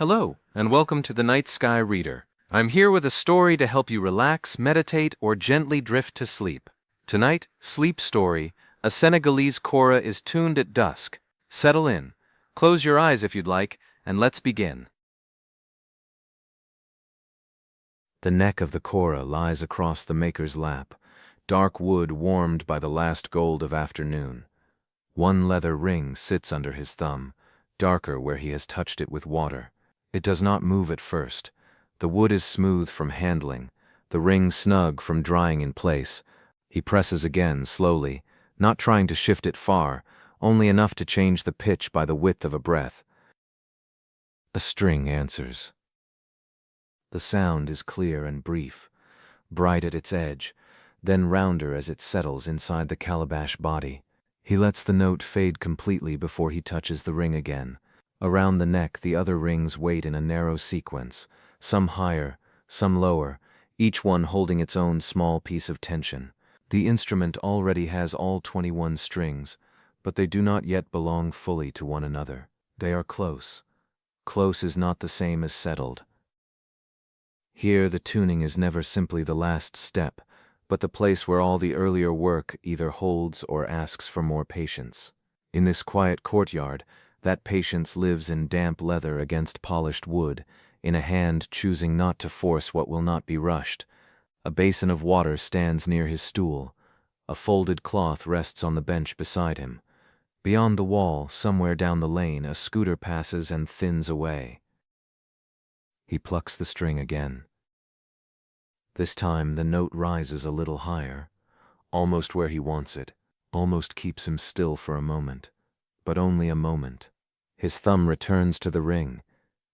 Hello, and welcome to the Night Sky Reader. I'm here with a story to help you relax, meditate, or gently drift to sleep. Tonight, Sleep Story, a Senegalese Kora is tuned at dusk. Settle in, close your eyes if you'd like, and let's begin. The neck of the Kora lies across the maker's lap, dark wood warmed by the last gold of afternoon. One leather ring sits under his thumb, darker where he has touched it with water. It does not move at first. The wood is smooth from handling, the ring snug from drying in place. He presses again slowly, not trying to shift it far, only enough to change the pitch by the width of a breath. A string answers. The sound is clear and brief, bright at its edge, then rounder as it settles inside the calabash body. He lets the note fade completely before he touches the ring again. Around the neck, the other rings wait in a narrow sequence, some higher, some lower, each one holding its own small piece of tension. The instrument already has all 21 strings, but they do not yet belong fully to one another. They are close. Close is not the same as settled. Here, the tuning is never simply the last step, but the place where all the earlier work either holds or asks for more patience. In this quiet courtyard, that patience lives in damp leather against polished wood, in a hand choosing not to force what will not be rushed. A basin of water stands near his stool. A folded cloth rests on the bench beside him. Beyond the wall, somewhere down the lane, a scooter passes and thins away. He plucks the string again. This time the note rises a little higher, almost where he wants it, almost keeps him still for a moment. But only a moment. His thumb returns to the ring.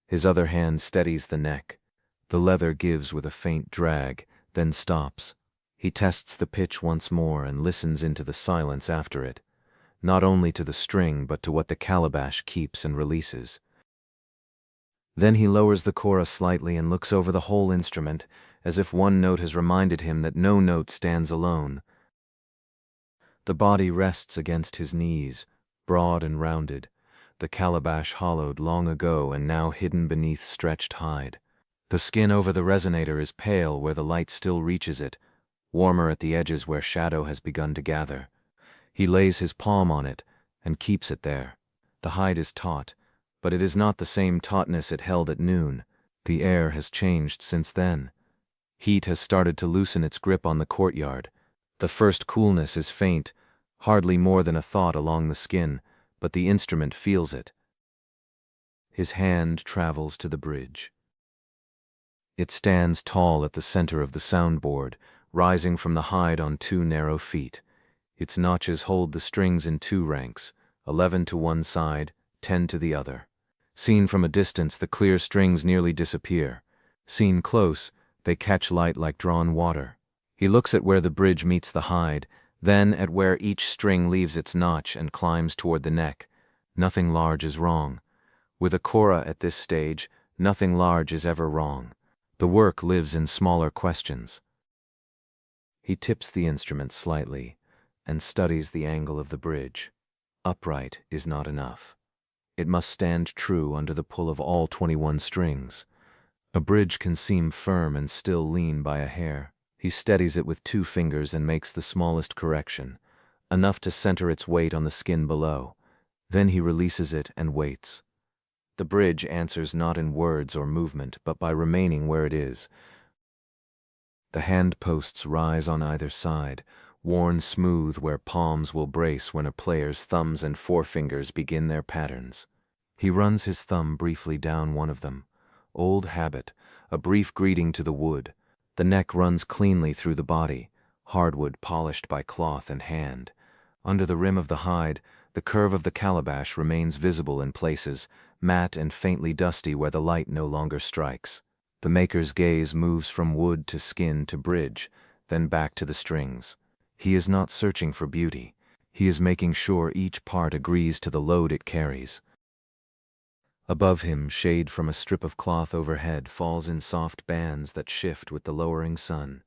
His other hand steadies the neck. The leather gives with a faint drag, then stops. He tests the pitch once more and listens into the silence after it, not only to the string but to what the calabash keeps and releases. Then he lowers the Kora slightly and looks over the whole instrument, as if one note has reminded him that no note stands alone. The body rests against his knees, broad and rounded, the calabash hollowed long ago and now hidden beneath stretched hide. The skin over the resonator is pale where the light still reaches it, warmer at the edges where shadow has begun to gather. He lays his palm on it and keeps it there. The hide is taut, but it is not the same tautness it held at noon. The air has changed since then. Heat has started to loosen its grip on the courtyard. The first coolness is faint, hardly more than a thought along the skin, but the instrument feels it. His hand travels to the bridge. It stands tall at the center of the soundboard, rising from the hide on two narrow feet. Its notches hold the strings in two ranks, 11 to one side, 10 to the other. Seen from a distance, the clear strings nearly disappear. Seen close, they catch light like drawn water. He looks at where the bridge meets the hide, then at where each string leaves its notch and climbs toward the neck. Nothing large is wrong. With a Kora at this stage, nothing large is ever wrong. The work lives in smaller questions. He tips the instrument slightly and studies the angle of the bridge. Upright is not enough. It must stand true under the pull of all 21 strings. A bridge can seem firm and still lean by a hair. He steadies it with 2 fingers and makes the smallest correction, enough to center its weight on the skin below. Then he releases it and waits. The bridge answers not in words or movement, but by remaining where it is. The hand posts rise on either side, worn smooth where palms will brace when a player's thumbs and forefingers begin their patterns. He runs his thumb briefly down one of them. Old habit, a brief greeting to the wood. The neck runs cleanly through the body, hardwood polished by cloth and hand. Under the rim of the hide, the curve of the calabash remains visible in places, matte and faintly dusty where the light no longer strikes. The maker's gaze moves from wood to skin to bridge, then back to the strings. He is not searching for beauty. He is making sure each part agrees to the load it carries. Above him, shade from a strip of cloth overhead falls in soft bands that shift with the lowering sun.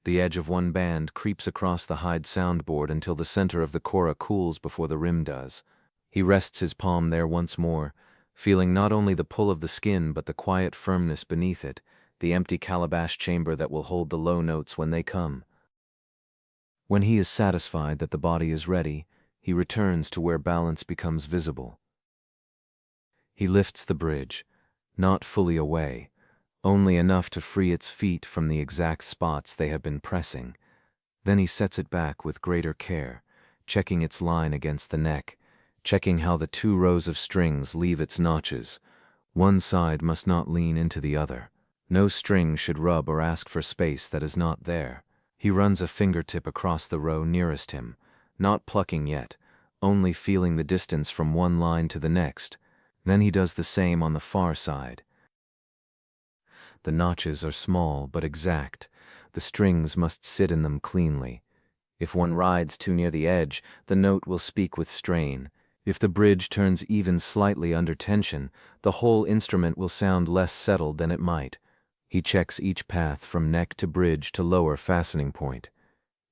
The edge of one band creeps across the hide soundboard until the center of the Kora cools before the rim does. He rests his palm there once more, feeling not only the pull of the skin but the quiet firmness beneath it, the empty calabash chamber that will hold the low notes when they come. When he is satisfied that the body is ready, he returns to where balance becomes visible. He lifts the bridge, not fully away, only enough to free its feet from the exact spots they have been pressing. Then he sets it back with greater care, checking its line against the neck, checking how the 2 rows of strings leave its notches. One side must not lean into the other. No string should rub or ask for space that is not there. He runs a fingertip across the row nearest him, not plucking yet, only feeling the distance from one line to the next. Then he does the same on the far side. The notches are small but exact. The strings must sit in them cleanly. If one rides too near the edge, the note will speak with strain. If the bridge turns even slightly under tension, the whole instrument will sound less settled than it might. He checks each path from neck to bridge to lower fastening point.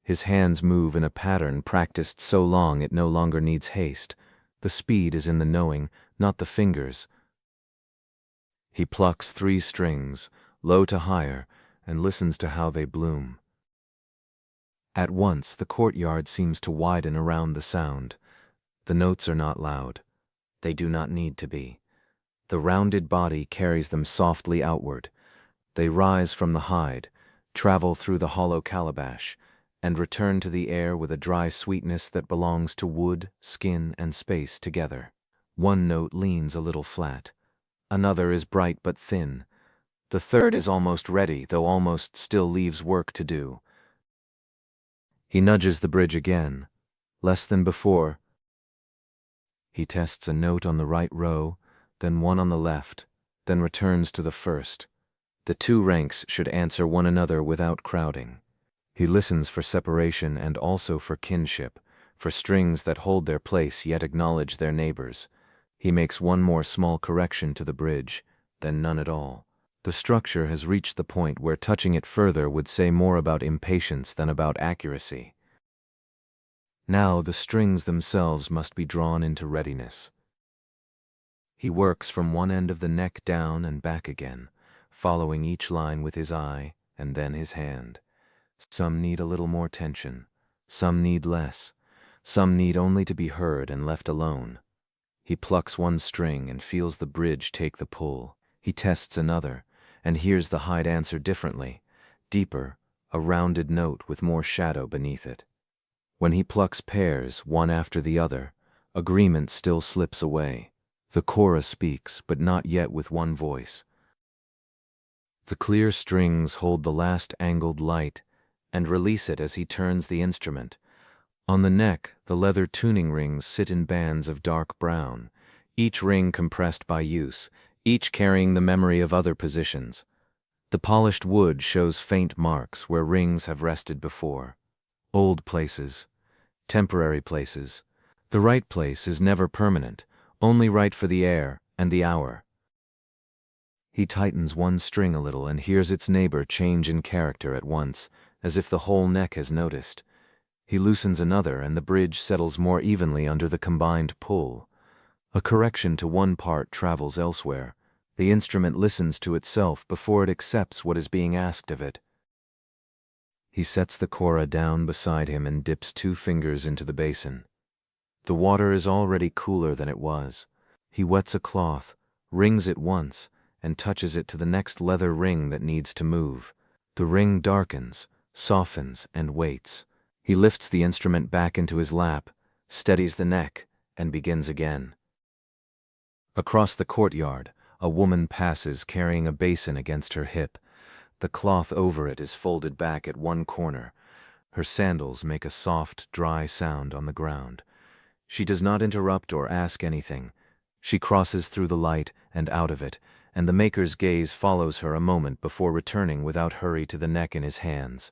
His hands move in a pattern practiced so long it no longer needs haste. The speed is in the knowing, not the fingers. He plucks 3 strings, low to higher, and listens to how they bloom. At once the courtyard seems to widen around the sound. The notes are not loud. They do not need to be. The rounded body carries them softly outward. They rise from the hide, travel through the hollow calabash, and return to the air with a dry sweetness that belongs to wood, skin, and space together. One note leans a little flat. Another is bright but thin. The third is almost ready, though almost still leaves work to do. He nudges the bridge again. Less than before. He tests a note on the right row, then one on the left, then returns to the first. The 2 ranks should answer one another without crowding. He listens for separation and also for kinship, for strings that hold their place yet acknowledge their neighbors. He makes one more small correction to the bridge, then none at all. The structure has reached the point where touching it further would say more about impatience than about accuracy. Now the strings themselves must be drawn into readiness. He works from one end of the neck down and back again, following each line with his eye and then his hand. Some need a little more tension, some need less, some need only to be heard and left alone. He plucks one string and feels the bridge take the pull. He tests another, and hears the hide answer differently, deeper, a rounded note with more shadow beneath it. When he plucks pairs, one after the other, agreement still slips away. The Kora speaks, but not yet with one voice. The clear strings hold the last angled light, and release it as he turns the instrument. On the neck, the leather tuning rings sit in bands of dark brown, each ring compressed by use, each carrying the memory of other positions. The polished wood shows faint marks where rings have rested before. Old places, temporary places. The right place is never permanent, only right for the air and the hour. He tightens one string a little and hears its neighbor change in character at once, as if the whole neck has noticed. He loosens another and the bridge settles more evenly under the combined pull. A correction to one part travels elsewhere. The instrument listens to itself before it accepts what is being asked of it. He sets the Kora down beside him and dips 2 fingers into the basin. The water is already cooler than it was. He wets a cloth, rings it once, and touches it to the next leather ring that needs to move. The ring darkens, softens, and waits. He lifts the instrument back into his lap, steadies the neck, and begins again. Across the courtyard, a woman passes carrying a basin against her hip. The cloth over it is folded back at one corner. Her sandals make a soft, dry sound on the ground. She does not interrupt or ask anything. She crosses through the light and out of it, and the maker's gaze follows her a moment before returning without hurry to the neck in his hands.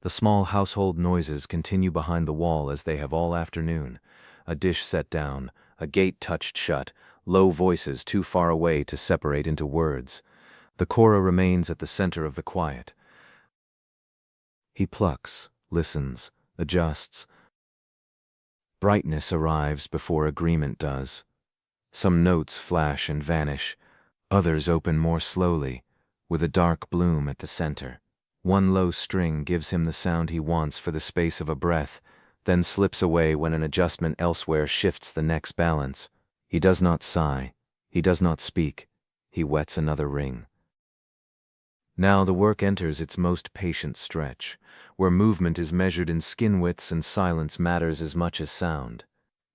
The small household noises continue behind the wall as they have all afternoon. A dish set down, a gate touched shut, low voices too far away to separate into words. The Kora remains at the center of the quiet. He plucks, listens, adjusts. Brightness arrives before agreement does. Some notes flash and vanish, others open more slowly, with a dark bloom at the center. One low string gives him the sound he wants for the space of a breath, then slips away when an adjustment elsewhere shifts the neck's balance. He does not sigh, he does not speak, he wets another ring. Now the work enters its most patient stretch, where movement is measured in skin widths and silence matters as much as sound.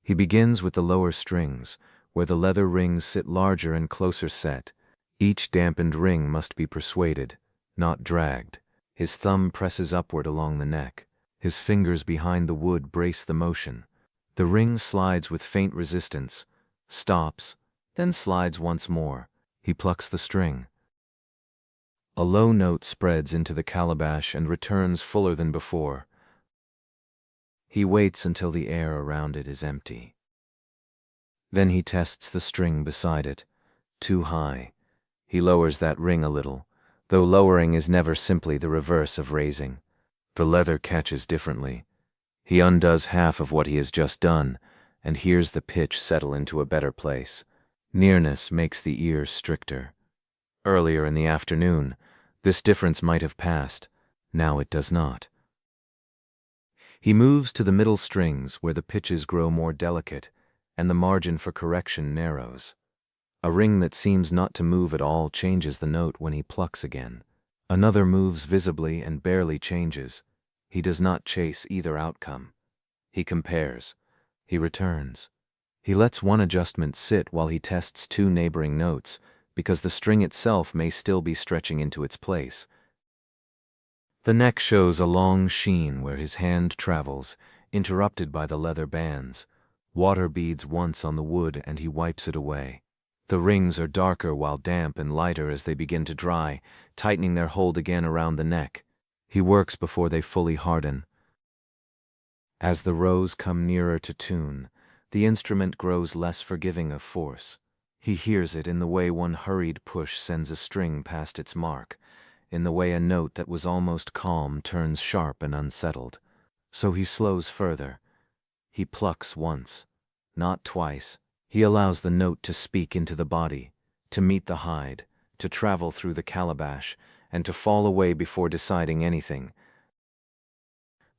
He begins with the lower strings, where the leather rings sit larger and closer set. Each dampened ring must be persuaded, not dragged. His thumb presses upward along the neck. His fingers behind the wood brace the motion. The ring slides with faint resistance, stops, then slides once more. He plucks the string. A low note spreads into the calabash and returns fuller than before. He waits until the air around it is empty. Then he tests the string beside it. Too high. He lowers that ring a little, though lowering is never simply the reverse of raising. The leather catches differently. He undoes half of what he has just done, and hears the pitch settle into a better place. Nearness makes the ear stricter. Earlier in the afternoon, this difference might have passed. Now it does not. He moves to the middle strings where the pitches grow more delicate, and the margin for correction narrows. A ring that seems not to move at all changes the note when he plucks again. Another moves visibly and barely changes. He does not chase either outcome. He compares. He returns. He lets one adjustment sit while he tests two neighboring notes, because the string itself may still be stretching into its place. The neck shows a long sheen where his hand travels, interrupted by the leather bands. Water beads once on the wood and he wipes it away. The rings are darker while damp and lighter as they begin to dry, tightening their hold again around the neck. He works before they fully harden. As the rows come nearer to tune, the instrument grows less forgiving of force. He hears it in the way one hurried push sends a string past its mark, in the way a note that was almost calm turns sharp and unsettled. So he slows further. He plucks once, not twice. He allows the note to speak into the body, to meet the hide, to travel through the calabash, and to fall away before deciding anything.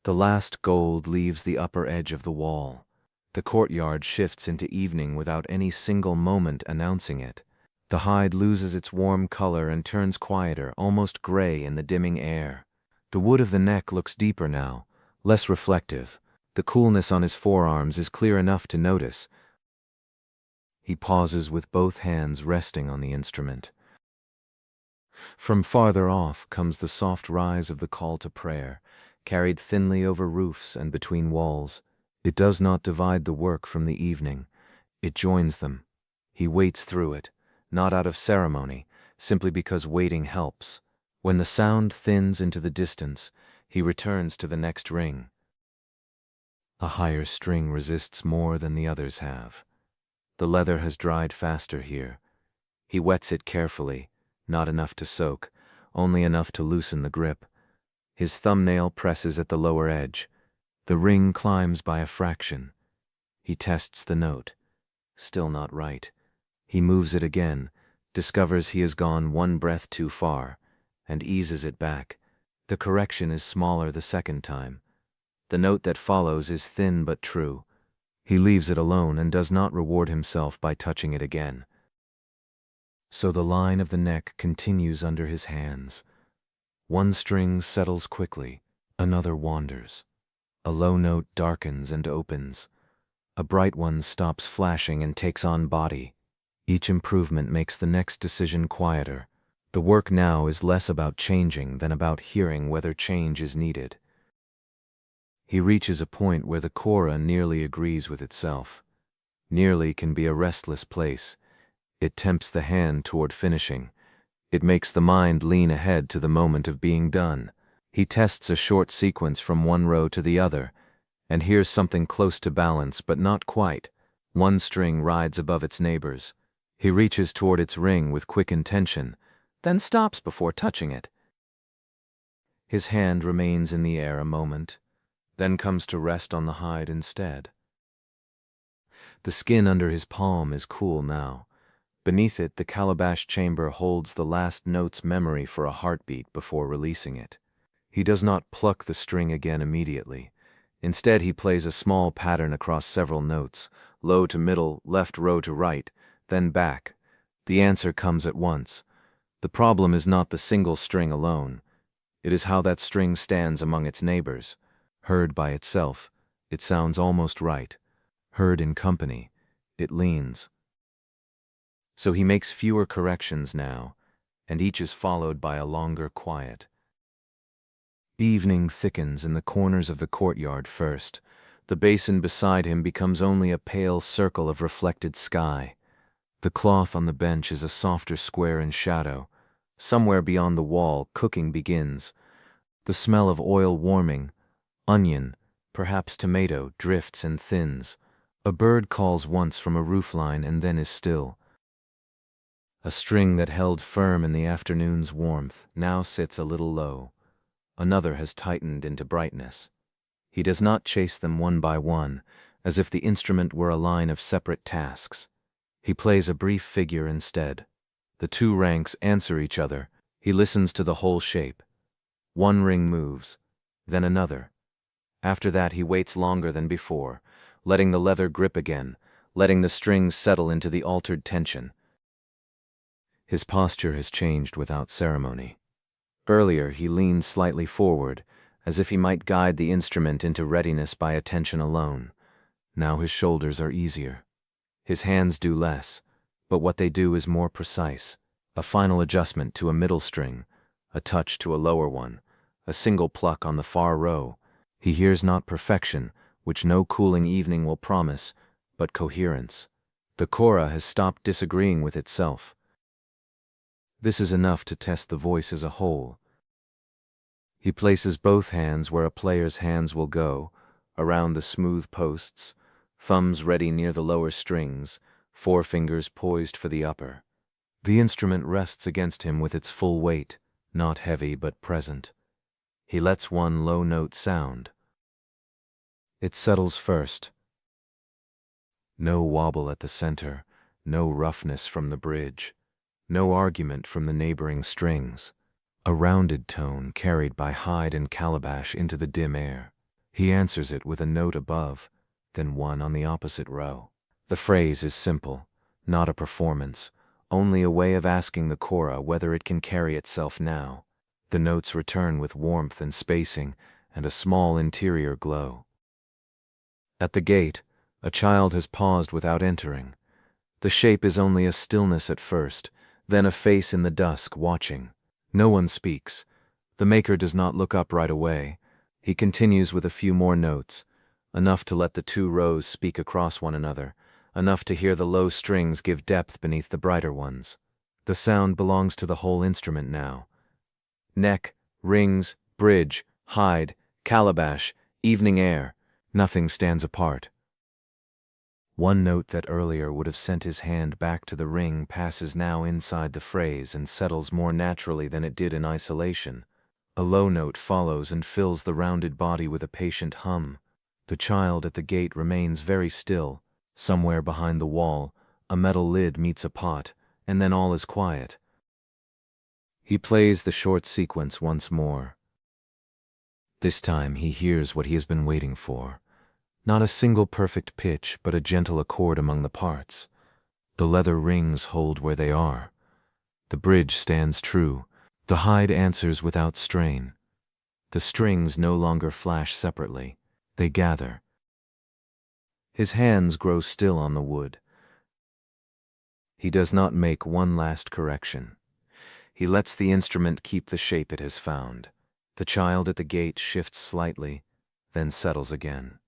The last gold leaves the upper edge of the wall. The courtyard shifts into evening without any single moment announcing it. The hide loses its warm color and turns quieter, almost gray in the dimming air. The wood of the neck looks deeper now, less reflective. The coolness on his forearms is clear enough to notice. He pauses with both hands resting on the instrument. From farther off comes the soft rise of the call to prayer, carried thinly over roofs and between walls. It does not divide the work from the evening. It joins them. He waits through it, not out of ceremony, simply because waiting helps. When the sound thins into the distance, he returns to the next ring. A higher string resists more than the others have. The leather has dried faster here. He wets it carefully, not enough to soak, only enough to loosen the grip. His thumbnail presses at the lower edge. The ring climbs by a fraction. He tests the note. Still not right. He moves it again, discovers he has gone one breath too far, and eases it back. The correction is smaller the second time. The note that follows is thin but true. He leaves it alone and does not reward himself by touching it again. So the line of the neck continues under his hands. One string settles quickly, another wanders. A low note darkens and opens. A bright one stops flashing and takes on body. Each improvement makes the next decision quieter. The work now is less about changing than about hearing whether change is needed. He reaches a point where the Kora nearly agrees with itself. Nearly can be a restless place. It tempts the hand toward finishing. It makes the mind lean ahead to the moment of being done. He tests a short sequence from one row to the other, and hears something close to balance but not quite. One string rides above its neighbors. He reaches toward its ring with quick intention, then stops before touching it. His hand remains in the air a moment, then comes to rest on the hide instead. The skin under his palm is cool now. Beneath it, the calabash chamber holds the last note's memory for a heartbeat before releasing it. He does not pluck the string again immediately. Instead, he plays a small pattern across several notes, low to middle, left row to right, then back. The answer comes at once. The problem is not the single string alone. It is how that string stands among its neighbors. Heard by itself, it sounds almost right. Heard in company, it leans. So he makes fewer corrections now, and each is followed by a longer quiet. Evening thickens in the corners of the courtyard first. The basin beside him becomes only a pale circle of reflected sky. The cloth on the bench is a softer square in shadow. Somewhere beyond the wall, cooking begins. The smell of oil warming, onion, perhaps tomato, drifts and thins. A bird calls once from a roofline and then is still. A string that held firm in the afternoon's warmth now sits a little low. Another has tightened into brightness. He does not chase them one by one, as if the instrument were a line of separate tasks. He plays a brief figure instead. The two ranks answer each other. He listens to the whole shape. One ring moves, then another. After that he waits longer than before, letting the leather grip again, letting the strings settle into the altered tension. His posture has changed without ceremony. Earlier he leaned slightly forward, as if he might guide the instrument into readiness by attention alone. Now his shoulders are easier. His hands do less, but what they do is more precise. A final adjustment to a middle string, a touch to a lower one, a single pluck on the far row. He hears not perfection, which no cooling evening will promise, but coherence. The Kora has stopped disagreeing with itself. This is enough to test the voice as a whole. He places both hands where a player's hands will go, around the smooth posts, thumbs ready near the lower strings, forefingers poised for the upper. The instrument rests against him with its full weight, not heavy but present. He lets one low note sound. It settles first. No wobble at the center, no roughness from the bridge, no argument from the neighboring strings. A rounded tone carried by hide and calabash into the dim air. He answers it with a note above, then one on the opposite row. The phrase is simple, not a performance, only a way of asking the Kora whether it can carry itself now. The notes return with warmth and spacing, and a small interior glow. At the gate, a child has paused without entering. The shape is only a stillness at first, then a face in the dusk watching. No one speaks. The maker does not look up right away. He continues with a few more notes, enough to let the two rows speak across one another, enough to hear the low strings give depth beneath the brighter ones. The sound belongs to the whole instrument now. Neck, rings, bridge, hide, calabash, evening air, nothing stands apart. One note that earlier would have sent his hand back to the ring passes now inside the phrase and settles more naturally than it did in isolation. A low note follows and fills the rounded body with a patient hum. The child at the gate remains very still. Somewhere behind the wall, a metal lid meets a pot, and then all is quiet. He plays the short sequence once more. This time he hears what he has been waiting for. Not a single perfect pitch, but a gentle accord among the parts. The leather rings hold where they are. The bridge stands true. The hide answers without strain. The strings no longer flash separately. They gather. His hands grow still on the wood. He does not make one last correction. He lets the instrument keep the shape it has found. The child at the gate shifts slightly, then settles again.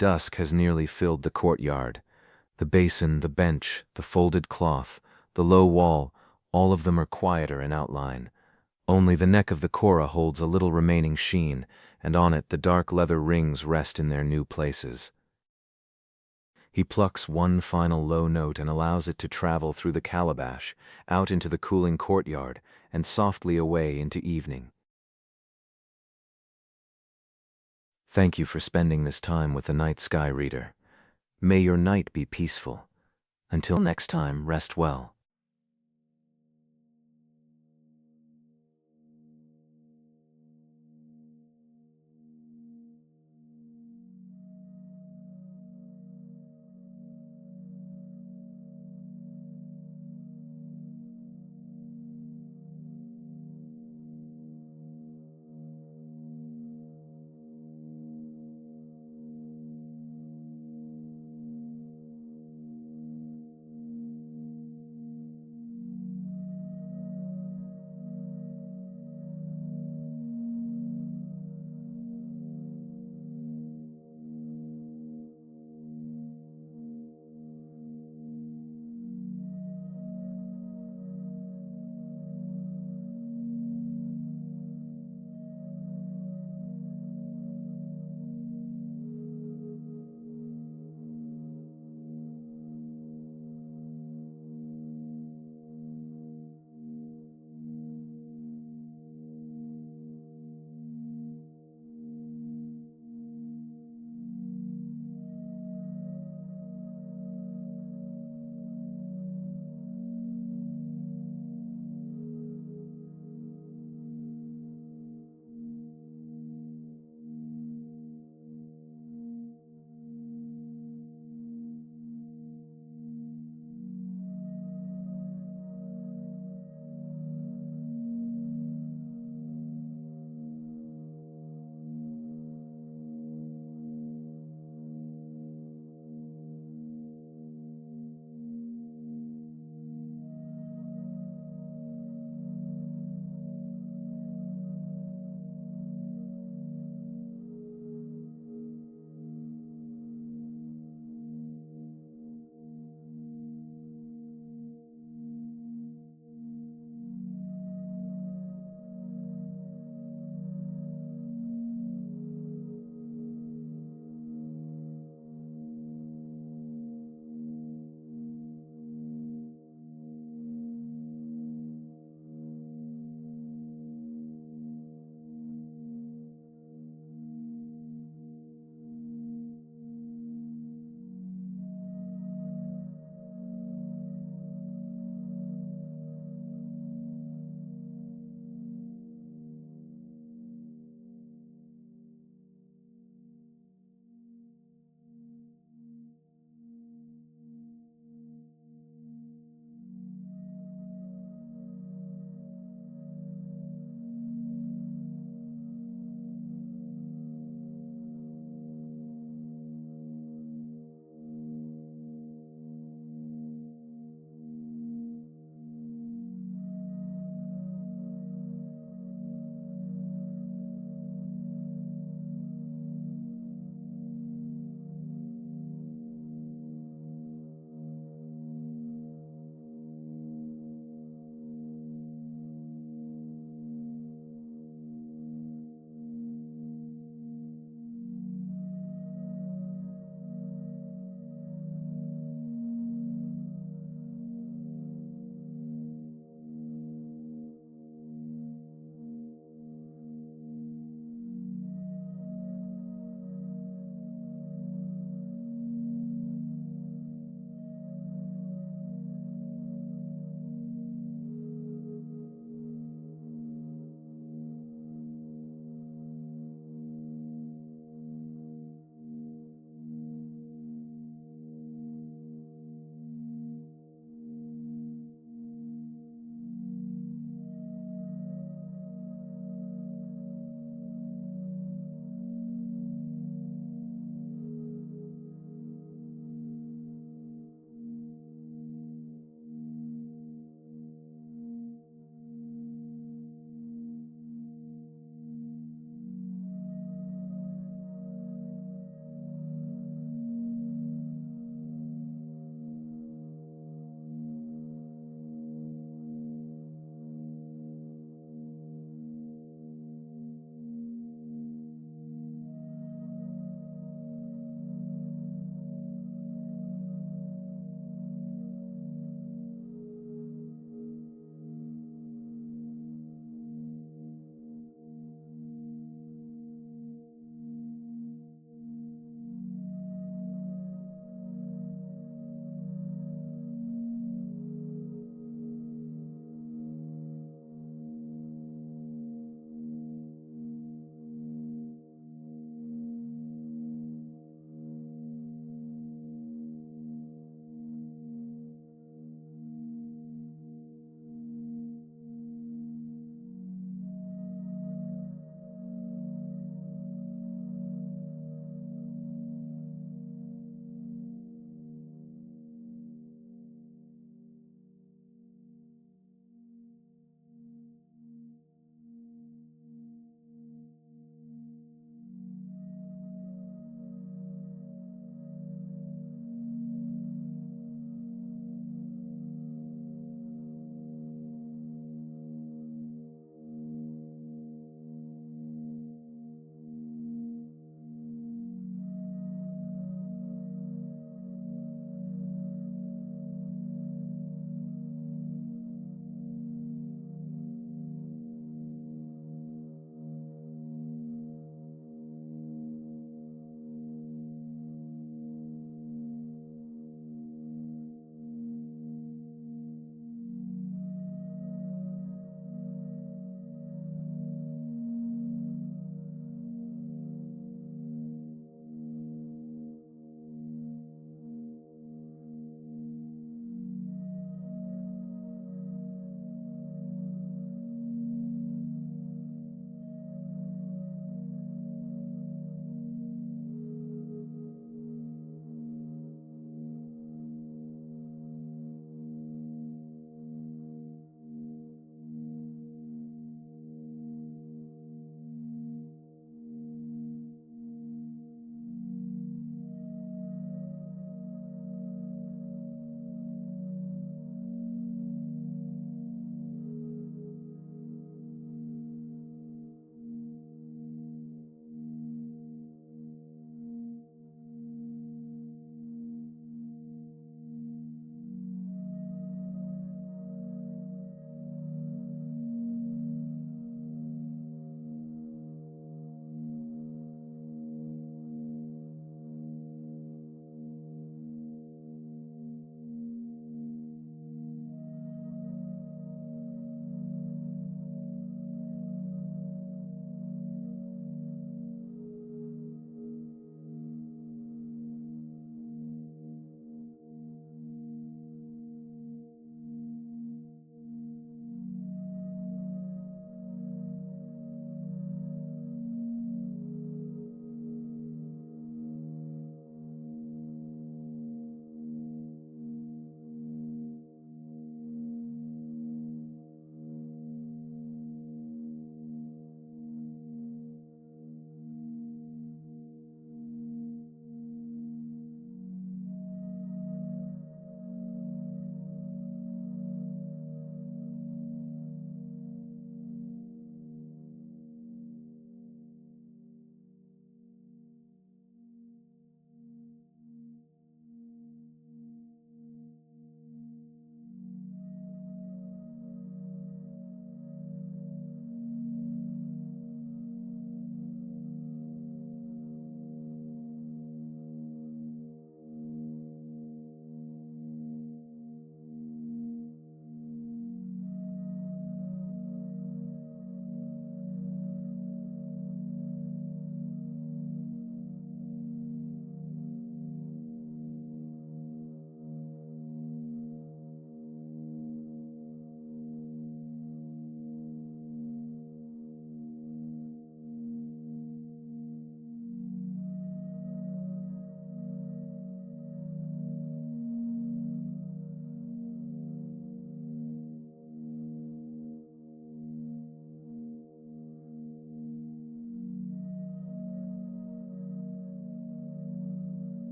Dusk has nearly filled the courtyard. The basin, the bench, the folded cloth, the low wall, all of them are quieter in outline. Only the neck of the Kora holds a little remaining sheen, and on it the dark leather rings rest in their new places. He plucks one final low note and allows it to travel through the calabash, out into the cooling courtyard, and softly away into evening. Thank you for spending this time with the Night Sky Reader. May your night be peaceful. Until next time, rest well.